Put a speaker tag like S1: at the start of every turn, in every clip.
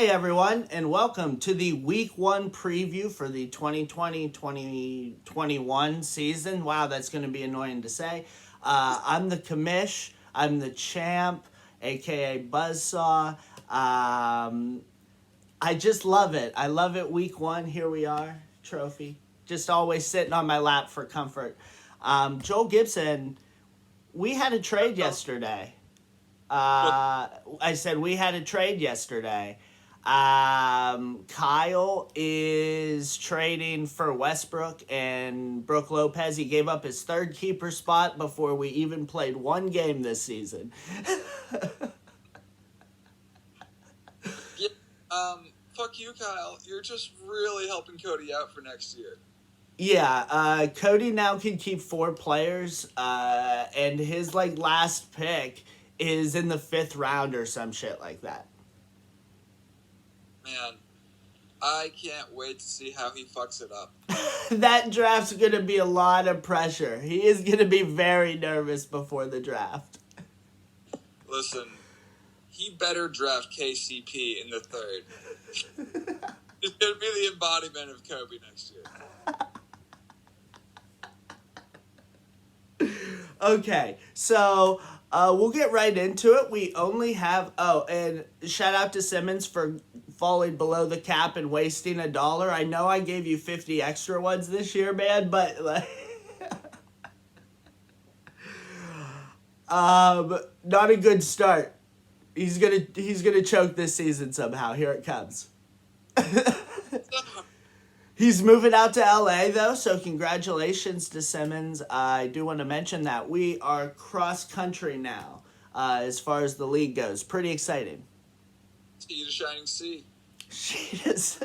S1: Hey everyone, and welcome to the Week 1 preview for the 2020-2021 season. Wow, that's going to be annoying to say. I'm the commish, I'm the champ, aka Buzzsaw. I just love it. I love it. Week 1, here we are, trophy. Just always sitting on my lap for comfort. Joel Gibson, we had a trade yesterday.
S2: What?
S1: I said we had a trade yesterday. Kyle is trading for Westbrook and Brooke Lopez. He gave up his third keeper spot before we even played one game this season.
S2: Yeah. Fuck you, Kyle. You're just really helping Cody out for next year.
S1: Yeah, Cody now can keep 4 players, and his last pick is in the 5th round or some shit like that.
S2: Man, I can't wait to see how he fucks it up.
S1: That draft's gonna be a lot of pressure. He is gonna be very nervous before the draft.
S2: Listen, he better draft KCP in the 3rd. He's going to be the embodiment of Kobe next year.
S1: Okay, so we'll get right into it. We only have and shout out to Simmons for falling below the cap and wasting $1. I know I gave you 50 extra ones this year, man, but not a good start. He's gonna choke this season somehow. Here it comes. He's moving out to LA though, so congratulations to Simmons. I do want to mention that we are cross country now, as far as the league goes. Pretty exciting.
S2: See the shining sea.
S1: She is.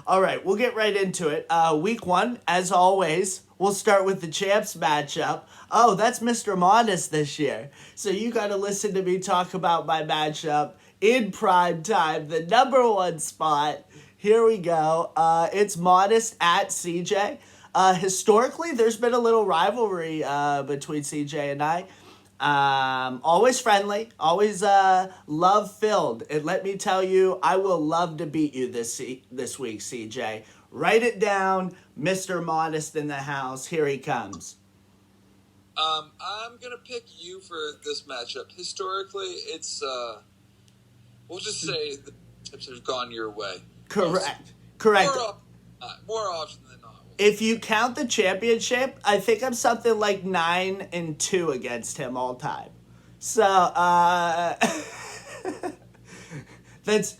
S1: All right, we'll get right into it. Week 1, as always, we'll start with the champs matchup. Oh, that's Mr. Modest this year. So you got to listen to me talk about my matchup in prime time, the #1 spot. Here we go. It's Modest at CJ. Historically, there's been a little rivalry between CJ and I. Always friendly, always love filled. And let me tell you, I will love to beat you this week, CJ. Write it down, Mr. Modest in the house. Here he comes.
S2: I'm going to pick you for this matchup. Historically, it's, we'll just say the tips have gone your way.
S1: Correct.
S2: More often than not.
S1: If you count the championship, I think I'm something like 9-2 against him all time. So that's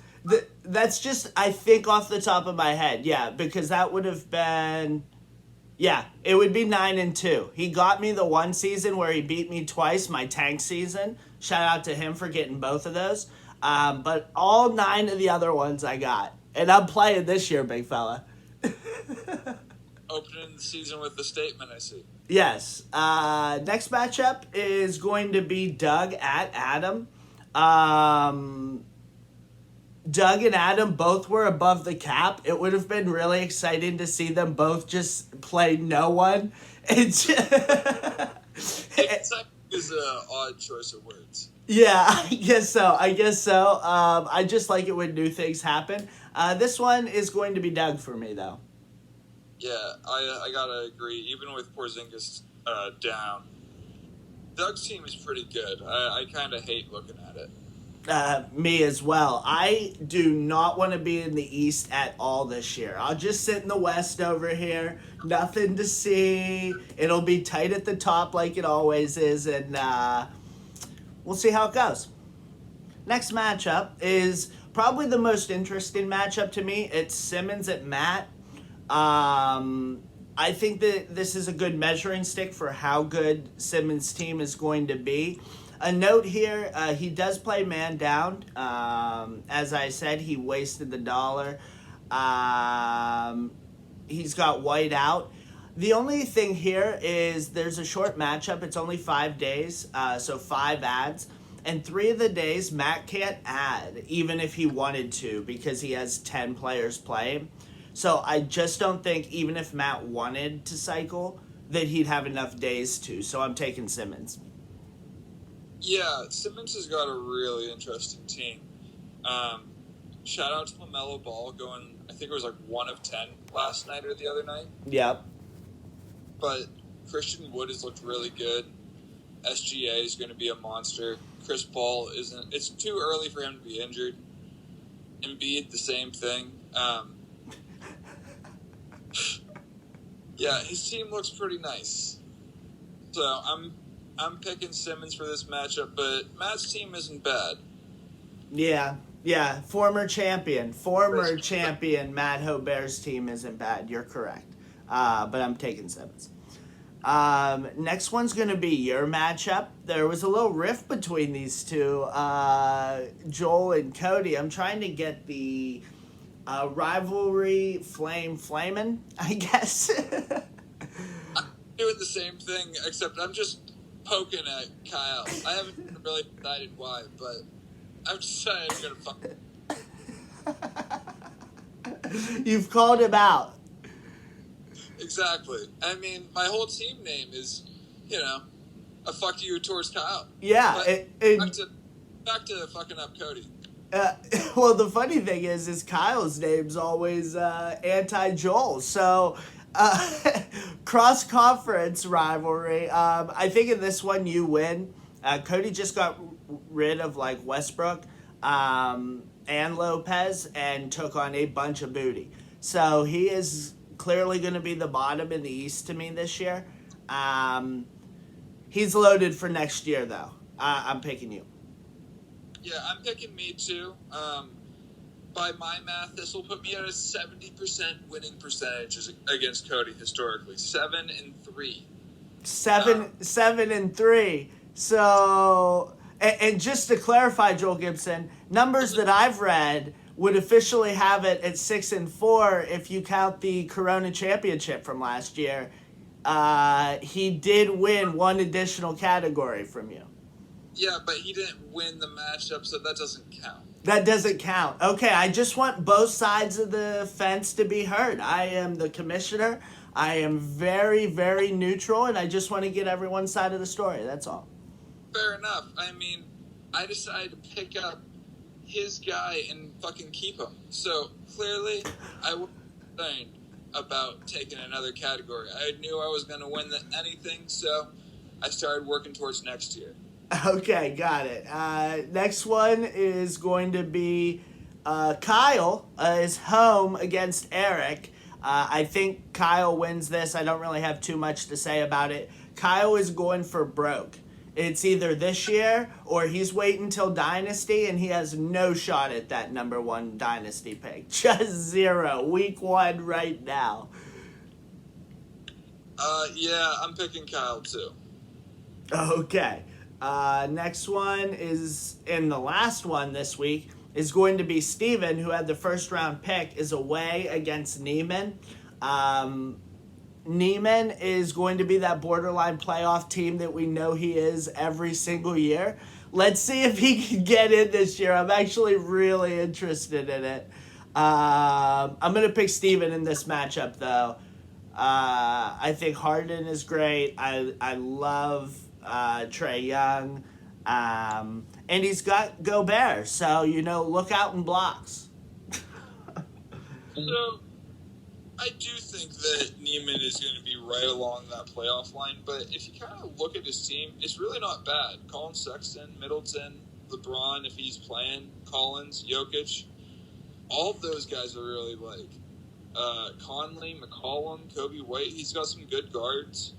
S1: just, I think, off the top of my head. Yeah, because that would have been, yeah, it would be 9-2. He got me the one season where he beat me twice, my tank season. Shout out to him for getting both of those. But all 9 of the other ones I got. And I'm playing this year, big fella.
S2: Opening the season with the statement, I see.
S1: Yes. Next matchup is going to be Doug at Adam. Doug and Adam both were above the cap. It would have been really exciting to see them both just play no one. It's
S2: is an odd choice of words.
S1: Yeah, I guess so. I just like it when new things happen. This one is going to be Doug for me, though.
S2: Yeah, I gotta agree. Even with Porzingis down, Doug's team is pretty good. I kind of hate looking at it.
S1: Me as well. I do not want to be in the East at all this year. I'll just sit in the West over here. Nothing to see. It'll be tight at the top like it always is, and we'll see how it goes. Next matchup is probably the most interesting matchup to me. It's Simmons at Matt. I think that this is a good measuring stick for how good Simmons' team is going to be. A note here, he does play man down. As I said, he wasted the $1. He's got White out. The only thing here is there's a short matchup. It's only 5 days, so 5 ads. And 3 of the days, Matt can't add, even if he wanted to, because he has 10 players playing. So I just don't think, even if Matt wanted to cycle, that he'd have enough days to. So I'm taking Simmons.
S2: Yeah, Simmons has got a really interesting team. shout out to LaMelo Ball going, I think it was like 1 of 10 last night or the other night.
S1: Yep.
S2: But Christian Wood has looked really good. SGA is going to be a monster. Chris Paul isn't. It's too early for him to be injured. Embiid, the same thing. Yeah, his team looks pretty nice. So I'm picking Simmons for this matchup, but Matt's team isn't bad.
S1: Yeah. Former champion Matt Hobert's team isn't bad. You're correct. But I'm taking Simmons. Next one's going to be your matchup. There was a little rift between these two, Joel and Cody. I'm trying to get the rivalry flamin', I guess.
S2: I'm doing the same thing, except I'm just poking at Kyle. I haven't really decided why, but I'm decided I'm going to fuck.
S1: You've called him out.
S2: Exactly. I mean, my whole team name is, a fuck you towards Kyle.
S1: Yeah.
S2: Back to fucking up Cody.
S1: Well, the funny thing is Kyle's name's always anti-Joel. So, cross-conference rivalry. I think in this one you win. Cody just got rid of Westbrook and Lopez and took on a bunch of booty. So he is clearly going to be the bottom in the East to me this year. He's loaded for next year, though. I'm picking you.
S2: Yeah, I'm picking me too. By my math, this will put me at a 70% winning percentage against Cody historically. 7-3.
S1: 7-3. So, and just to clarify, Joel Gibson, numbers that I've read would officially have it at 6-4 if you count the Corona Championship from last year. He did win one additional category from you.
S2: Yeah, but he didn't win the matchup, so that doesn't count.
S1: That doesn't count. Okay, I just want both sides of the fence to be heard. I am the commissioner. I am very, very neutral, and I just want to get everyone's side of the story. That's all.
S2: Fair enough. I mean, I decided to pick up his guy and fucking keep him. So, clearly, I wasn't concerned about taking another category. I knew I was going to win anything, so I started working towards next year.
S1: Okay, got it. Next one is going to be Kyle is home against Eric. I think Kyle wins this. I don't really have too much to say about it. Kyle is going for broke. It's either this year or he's waiting till Dynasty and he has no shot at that number 1 Dynasty pick. Just 0. Week 1 right now.
S2: Yeah, I'm picking Kyle too.
S1: Okay. Next one is, in the last one this week, is going to be Steven, who had the first round pick, is away against Neiman. Neiman is going to be that borderline playoff team that we know he is every single year. Let's see if he can get in this year. I'm actually really interested in it. I'm going to pick Steven in this matchup, though. I think Harden is great. I love Trae Young. And he's got Gobert, so, look out in blocks.
S2: So, I do think that Neiman is going to be right along that playoff line, but if you kind of look at his team, it's really not bad. Colin Sexton, Middleton, LeBron, if he's playing, Collins, Jokic, all of those guys are really Conley, McCollum, Kobe White. He's got some good guards.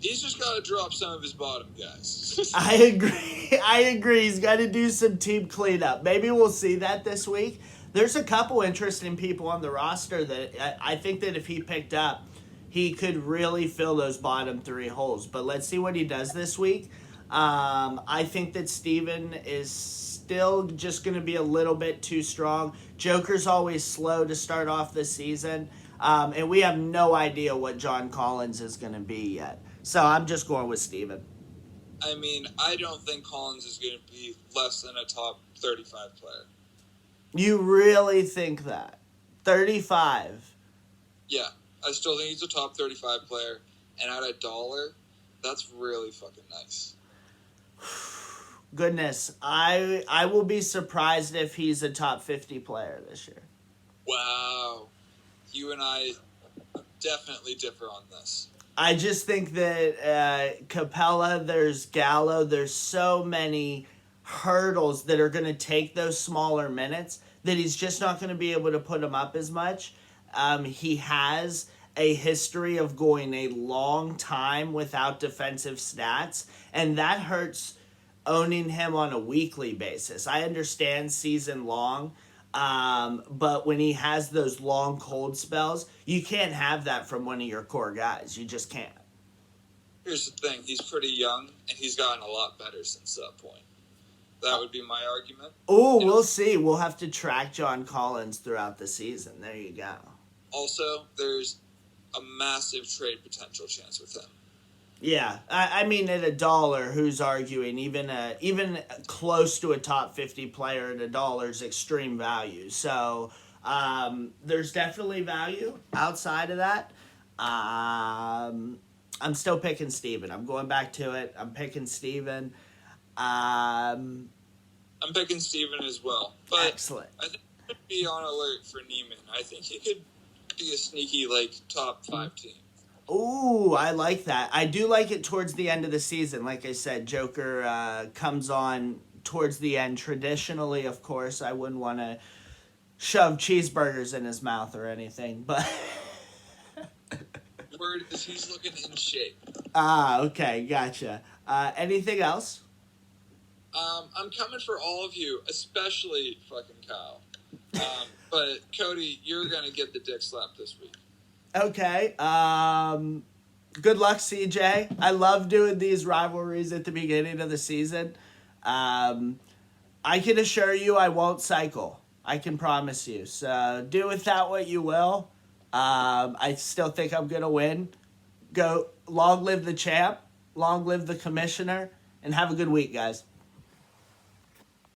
S2: He's just got to drop some of his bottom guys.
S1: I agree. He's got to do some team cleanup. Maybe we'll see that this week. There's a couple interesting people on the roster that I think that if he picked up, he could really fill those bottom 3 holes. But let's see what he does this week. I think that Steven is still just going to be a little bit too strong. Joker's always slow to start off the season. And we have no idea what John Collins is going to be yet. So I'm just going with Steven.
S2: I mean, I don't think Collins is going to be less than a top 35 player.
S1: You really think that? 35?
S2: Yeah, I still think he's a top 35 player. And at $1, that's really fucking nice.
S1: Goodness, I will be surprised if he's a top 50 player this year.
S2: Wow. You and I definitely differ on this.
S1: I just think that Capella, there's Gallo, there's so many hurdles that are going to take those smaller minutes that he's just not going to be able to put them up as much. He has a history of going a long time without defensive stats, and that hurts owning him on a weekly basis. I understand season long, but when he has those long cold spells, you can't have that from one of your core guys. You just can't.
S2: Here's the thing. He's pretty young, and he's gotten a lot better since that point. That would be my argument.
S1: Oh, we'll see. We'll have to track John Collins throughout the season. There you go.
S2: Also, there's a massive trade potential chance with him.
S1: Yeah, I mean, at $1, who's arguing even close to a top 50 player at $1 is extreme value. So there's definitely value outside of that. I'm still picking Steven. I'm going back to it. I'm picking Steven.
S2: I'm picking Steven as well. But
S1: excellent.
S2: I think we should be on alert for Neiman. I think he could be a sneaky top 5 team.
S1: Ooh, I like that. I do like it towards the end of the season. Like I said, Joker comes on towards the end. Traditionally, of course, I wouldn't want to shove cheeseburgers in his mouth or anything, but...
S2: Word is he's looking in shape.
S1: Okay, gotcha. Anything else?
S2: I'm coming for all of you, especially fucking Kyle. But, Cody, you're going to get the dick slap this week.
S1: Okay. Good luck, CJ. I love doing these rivalries at the beginning of the season. I can assure you I won't cycle. I can promise you. So do with that what you will. I still think I'm going to win. Go, long live the champ, long live the commissioner, and have a good week, guys.